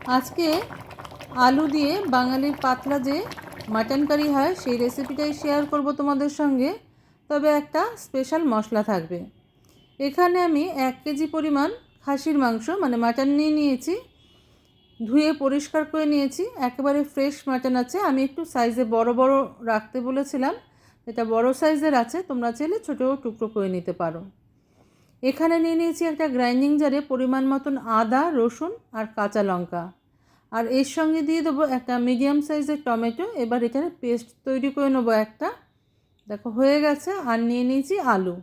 আজকে আলু দিয়ে বাঙালির পাতলা যে মাটন কারি হয় সেই রেসিপিটাই শেয়ার করব তোমাদের সঙ্গে। তবে একটা স্পেশাল মশলা থাকবে। এখানে আমি 1 কেজি পরিমাণ খাসির মাংস মানে মাটন নিয়ে নিয়েছি। ধুয়ে পরিষ্কার করে নিয়েছি, একেবারে ফ্রেশ মাটন আছে। আমি একটু সাইজে বড় বড় রাখতে বলেছিলাম, এটা বড় সাইজের আছে, তোমরা চাইলে ছোটো টুকরো করে নিতে পারো। এখানে নিয়ে নিয়েছি একটা গ্রাইন্ডিং জারে পরিমাণ মতন আদা, রসুন আর কাঁচা লঙ্কা। আর এর সঙ্গে দিয়ে দেবো একটা মিডিয়াম সাইজের টমেটো। এবার এখানে পেস্ট তৈরি করে নেবো একটা। দেখো হয়ে গেছে। আর নিয়ে নিয়েছি আলু,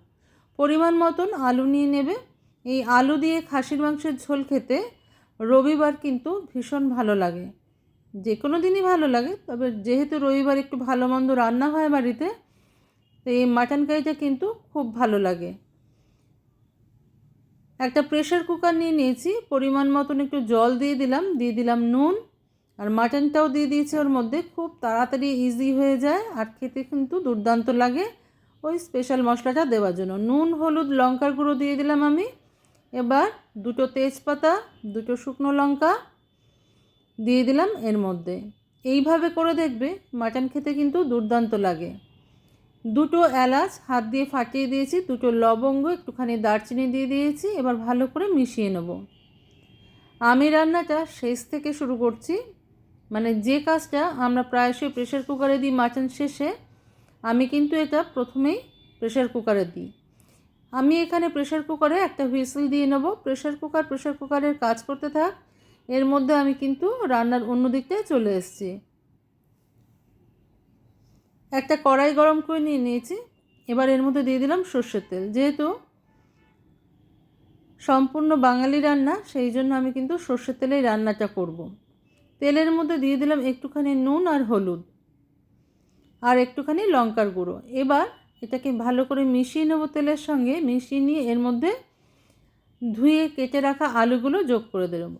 পরিমাণ মতন আলু নিয়ে নেবে। এই আলু দিয়ে খাসির মাংসের ঝোল খেতে রবিবার কিন্তু ভীষণ ভালো লাগে। যে কোনো দিনই ভালো লাগে, তবে যেহেতু রবিবার একটু ভালো মন্দ রান্না হয় বাড়িতে, তো এই মাটন কারিটা কিন্তু খুব ভালো লাগে। একটা প্রেশার কুকার নিয়ে নিয়েছি, পরিমাণ মতন একটু জল দিয়ে দিলাম নুন, আর মাটনটাও দিয়ে দিয়েছি ওর মধ্যে। খুব তাড়াতাড়ি ইজি হয়ে যায় আর খেতে কিন্তু দুর্দান্ত লাগে ওই স্পেশাল মশলাটা দেওয়ার জন্য। নুন, হলুদ, লঙ্কার গুঁড়ো দিয়ে দিলাম আমি। এবার 2টো তেজপাতা, 2টো শুকনো লঙ্কা দিয়ে দিলাম এর মধ্যে। এইভাবে করে দেখবে মাটন খেতে কিন্তু দুর্দান্ত লাগে। 2টো এলাচ হাত দিয়ে ফাটিয়ে দিয়েছি, 2টো লবঙ্গ, একটুখানি দারচিনি দিয়ে দিয়েছি। এবার ভালো করে মিশিয়ে নেব। আমি রান্নাটা শেষ থেকে শুরু করছি, মানে যে কাজটা আমরা প্রায়শই প্রেশার কুকারে দিই মাটন শেষে, আমি কিন্তু এটা প্রথমেই প্রেশার কুকারে দিই। আমি এখানে প্রেশার কুকারে একটা হুইসেল দিয়ে নেব। প্রেশার কুকারের কাজ করতে থাক, এর মধ্যে আমি কিন্তু রান্নার অন্য দিকটায় চলে এসেছি। একটা কড়াই গরম করে নিয়ে নিয়েছি। এবার এর মধ্যে দিয়ে দিলাম সর্ষের তেল। যেহেতু সম্পূর্ণ বাঙালি রান্না, সেই জন্য আমি কিন্তু সর্ষের তেলেই রান্নাটা করব। তেলের মধ্যে দিয়ে দিলাম একটুখানি নুন আর হলুদ আর একটুখানি লঙ্কার গুঁড়ো। এবার এটাকে ভালো করে মিশিয়ে নেব তেলের সঙ্গে। মিশিয়ে নিয়ে এর মধ্যে ধুয়ে কেটে রাখা আলুগুলো যোগ করে দেব।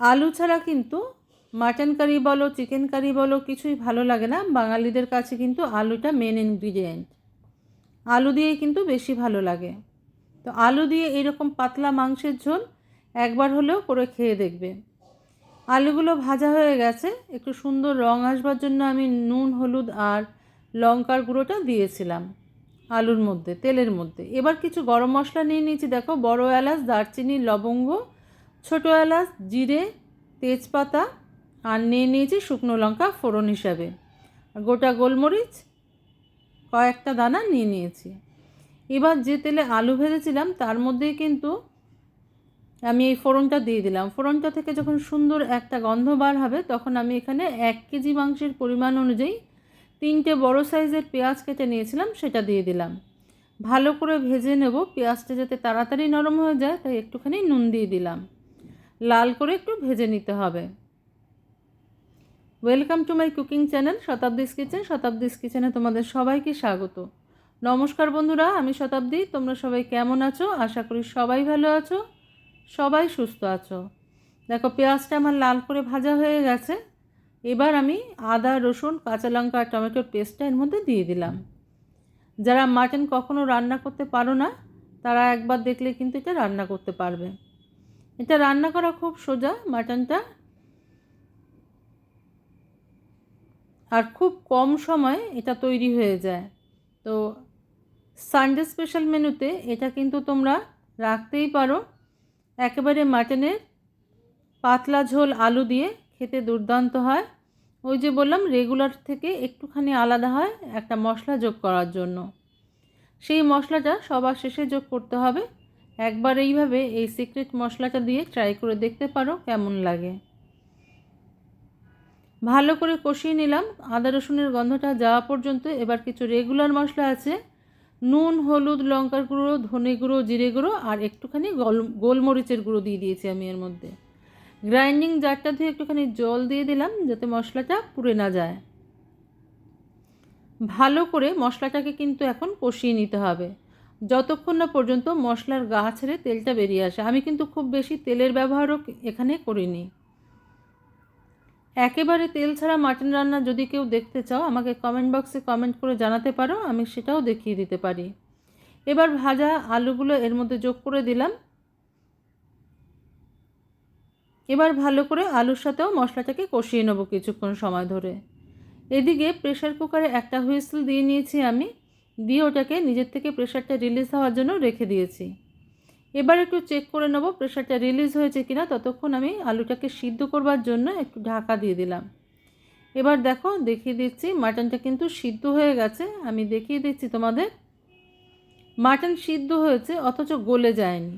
আলু ছাড়া কিন্তু মাটন কারি বলো, চিকেন কারি বলো, কিছুই ভালো লাগে না। বাঙালিদের কাছে কিন্তু আলুটা মেন ইনগ্রিডিয়েন্ট। আলু দিয়েই কিন্তু বেশি ভালো লাগে। তো আলু দিয়ে এরকম পাতলা মাংসের ঝোল একবার হলেও করে খেয়ে দেখবে। আলুগুলো ভাজা হয়ে গেছে, একটু সুন্দর রং আসবার জন্য আমি নুন, হলুদ আর লঙ্কার গুঁড়োটা দিয়েছিলাম আলুর মধ্যে, তেলের মধ্যে। এবার কিছু গরম মশলা নিয়ে নিয়েছি। দেখো, বড় এলাচ, দারচিনি, লবঙ্গ, ছোটো এলাচ, জিরে, তেজপাতা, আর নিয়ে নিয়েছি শুকনো লঙ্কা ফোড়ন হিসাবে, গোটা গোলমরিচ কয়েকটা দানা নিয়ে নিয়েছি। এবার যে তেলে আলু ভেজেছিলাম তার মধ্যেই কিন্তু আমি এই ফোড়নটা দিয়ে দিলাম। ফোড়নটা থেকে যখন সুন্দর একটা গন্ধ বার হবে, তখন আমি এখানে 1 কেজি মাংসের পরিমাণ অনুযায়ী 3টে বড় সাইজের পেঁয়াজ কেটে নিয়েছিলাম, সেটা দিয়ে দিলাম। ভালো করে ভেজে নেব, পেঁয়াজটা যাতে তাড়াতাড়ি নরম হয়ে যায়, তাই একটুখানি নুন দিয়ে দিলাম। লাল করে একটু ভেজে নিতে হবে। Welcome to my cooking channel Shatabdi's kitchen. Shatabdi's কিচেনে তোমাদের সবাইকে স্বাগত। নমস্কার বন্ধুরা, আমি শতাব্দী। তোমরা সবাই কেমন আছো? আশা করি সবাই ভালো আছো, সবাই সুস্থ আছো। দেখো, পেঁয়াজটা আমার লাল করে ভাজা হয়ে গেছে। এবার আমি আদা, রসুন, কাঁচা লঙ্কা আর টমেটোর পেস্টটা এর মধ্যে দিয়ে দিলাম। যারা মাটন কখনো রান্না করতে পারো না, তারা একবার দেখলে কিন্তু এটা রান্না করতে পারবে। এটা রান্না করা খুব সোজা মাটনটা, আর খুব কম সময়ে এটা তৈরি হয়ে যায়। তো সানডে স্পেশাল মেনুতে এটা কিন্তু তোমরা রাখতেই পারো। একেবারে মাটনের পাতলা ঝোল আলু দিয়ে খেতে দুর্দান্ত হয়। ওই যে বললাম, রেগুলার থেকে একটুখানি আলাদা হয় একটা মশলা যোগ করার জন্য। সেই মশলাটা সবার শেষে যোগ করতে হবে। একবার এইভাবে এই সিক্রেট মশলাটা দিয়ে ট্রাই করে দেখতে পারো কেমন লাগে। ভালো করে কষিয়ে নিলাম আদা রসুনের গন্ধটা যাওয়া পর্যন্ত। এবার কিছু রেগুলার মশলা আছে, নুন, হলুদ, লঙ্কার গুঁড়ো, ধনে গুঁড়ো, জিরে গুঁড়ো আর একটুখানি গোলমরিচের গুঁড়ো দিয়ে দিয়েছি আমি এর মধ্যে। গ্রাইন্ডিং জারটা ধুয়ে একটুখানি জল দিয়ে দিলাম যাতে মশলাটা পুড়ে না যায়। ভালো করে মশলাটাকে কিন্তু এখন কষিয়ে নিতে হবে যতক্ষণ না পর্যন্ত মশলার গা ছেড়ে তেলটা বেরিয়ে আসে। আমি কিন্তু খুব বেশি তেলের ব্যবহারও এখানে করিনি। একেবারে তেল ছাড়া মাটন রান্না যদি কেউ দেখতে চাও, আমাকে কমেন্ট বক্সে কমেন্ট করে জানাতে পারো, আমি সেটাও দেখিয়ে দিতে পারি। এবার ভাজা আলুগুলো এর মধ্যে যোগ করে দিলাম। এবার ভালো করে আলুর সাথেও মশলাটাকে কষিয়ে নেবো কিছুক্ষণ সময় ধরে। এদিকে প্রেশার কুকারে একটা হুইসেল দিয়ে নিয়েছি আমি, দিয়ে ওটাকে নিজের থেকে প্রেশারটা রিলিজ হওয়ার জন্য রেখে দিয়েছি। এবার একটু চেক করে নেব প্রেশারটা রিলিজ হয়েছে কিনা। ততক্ষণ আমি আলুটাকে সিদ্ধ করবার জন্য একটু ঢাকা দিয়ে দিলাম। এবার দেখো দেখিয়ে দিচ্ছি, মাটনটা কিন্তু সিদ্ধ হয়ে গেছে। আমি দেখিয়ে দিচ্ছি তোমাদের, মাটন সিদ্ধ হয়েছে অথচ গলে যায়নি।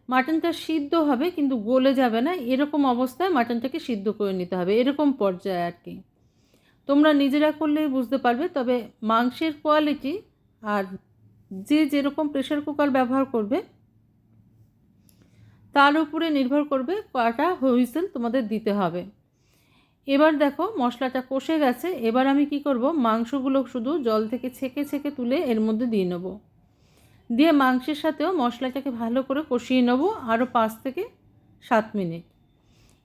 মাটনটা সিদ্ধ হবে কিন্তু গলে যাবে না, এরকম অবস্থায় মাটনটাকে সিদ্ধ করে নিতে হবে, এরকম পর্যায়ে আর কি। তোমরা নিজেরা করলেই বুঝতে পারবে। তবে মাংসের কোয়ালিটি আর যে যেরকম প্রেশার কুকার ব্যবহার করবে তার উপরে নির্ভর করবে কয়টা হুইসেল তোমাদের দিতে হবে। এবার দেখো মশলাটা কষে গেছে। এবার আমি কি করব, মাংসগুলো শুধু জল থেকে ছেঁকে ছেঁকে তুলে এর মধ্যে দিয়ে নেব। দিয়ে মাংসের সাথেও মশলাটাকে ভালো করে কষিয়ে নেব আরও 5 থেকে 7 মিনিট।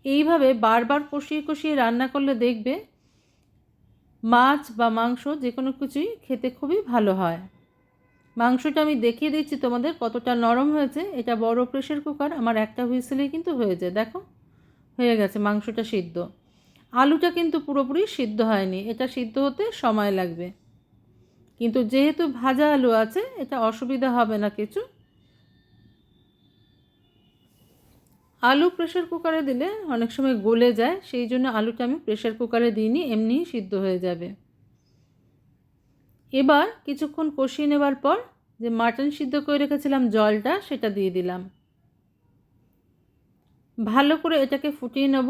এইভাবে বারবার কষিয়ে কষিয়ে রান্না করলে দেখবে মাছ বা মাংস যে কোনো কিছুই খেতে খুবই ভালো হয়। মাংসটা আমি দেখিয়ে দিচ্ছি তোমাদের কতটা নরম হয়েছে। এটা বড় প্রেশার কুকার, আমার একটা হুইসেলেই কিন্তু হয়ে যায়। দেখো হয়ে গেছে মাংসটা সিদ্ধ। আলুটা কিন্তু পুরোপুরি সিদ্ধ হয়নি, এটা সিদ্ধ হতে সময় লাগবে। কিন্তু যেহেতু ভাজা আলু আছে এটা অসুবিধা হবে না কিছু। আলু প্রেশার কুকারে দিলে অনেক সময় গলে যায়, সেই জন্য আলুটা আমি প্রেশার কুকারে দিইনি, এমনিই সিদ্ধ হয়ে যাবে। এবার কিছুক্ষণ কষিয়ে নেবার পর যে মাটন সিদ্ধ করে রেখেছিলাম জলটা সেটা দিয়ে দিলাম। ভালো করে এটাকে ফুটিয়ে নেব।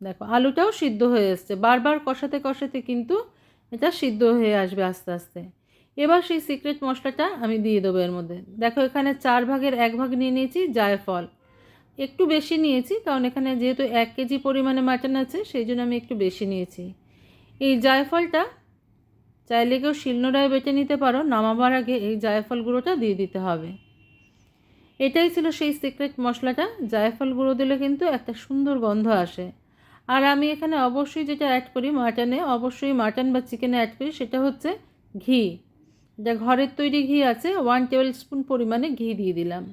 দেখো আলুটাও সিদ্ধ হয়ে এসছে, বারবার কষাতে কষাতে কিন্তু এটা সিদ্ধ হয়ে আসবে আস্তে আস্তে। এবার সেই সিক্রেট মশলাটা আমি দিয়ে দেবো এর মধ্যে। দেখো এখানে 4 ভাগের 1 ভাগ নিয়ে নিয়েছি জায়ফল, একটু বেশি নিয়েছি কারণ এখানে যেহেতু 1 কেজি পরিমাণে মাটন আছে সেই জন্য আমি একটু বেশি নিয়েছি। এই জায়ফলটা চাইলে কেউ শিলনোড়ায় বেটে নিতে পারো, নামাবার আগে এই জায়ফল গুঁড়োটা দিয়ে দিতে হবে। এটাই ছিল সেই সিক্রেট মশলাটা। জায়ফল গুঁড়ো দিলে কিন্তু একটা সুন্দর গন্ধ আসে। আর আমি এখানে অবশ্যই যেটা অ্যাড করি মাটনে, অবশ্যই মাটন বা চিকেনে অ্যাড করি সেটা হচ্ছে ঘি। যা ঘরের তৈরি ঘি আছে 1 টেবিল স্পুন পরিমাণে ঘি দিয়ে দিলাম।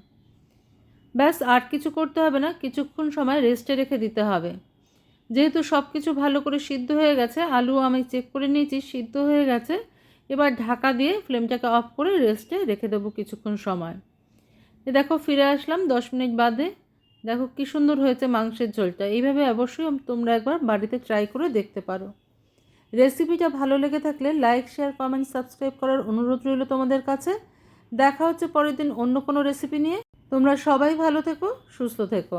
ব্যাস আর কিছু করতে হবে না, কিছুক্ষণ সময় রেস্টে রেখে দিতে হবে। যেহেতু সব কিছু ভালো করে সিদ্ধ হয়ে গেছে, আলু আমি চেক করে নিয়েছি সিদ্ধ হয়ে গেছে। এবার ঢাকা দিয়ে ফ্লেমটাকে অফ করে রেস্টে রেখে দেবো কিছুক্ষণ সময়। দেখো ফিরে আসলাম 10 মিনিট বাদে। দেখো কী সুন্দর হয়েছে মাংসের ঝোলটা। এইভাবে অবশ্যই তোমরা একবার বাড়িতে ট্রাই করে দেখতে পারো। রেসিপিটা ভালো লেগে থাকলে লাইক শেয়ার কমেন্ট সাবস্ক্রাইব করার অনুরোধ রইল তোমাদের কাছে। দেখা হচ্ছে পরের দিন অন্য কোনো রেসিপি নিয়ে। তোমরা সবাই ভালো থেকো, সুস্থ থেকো।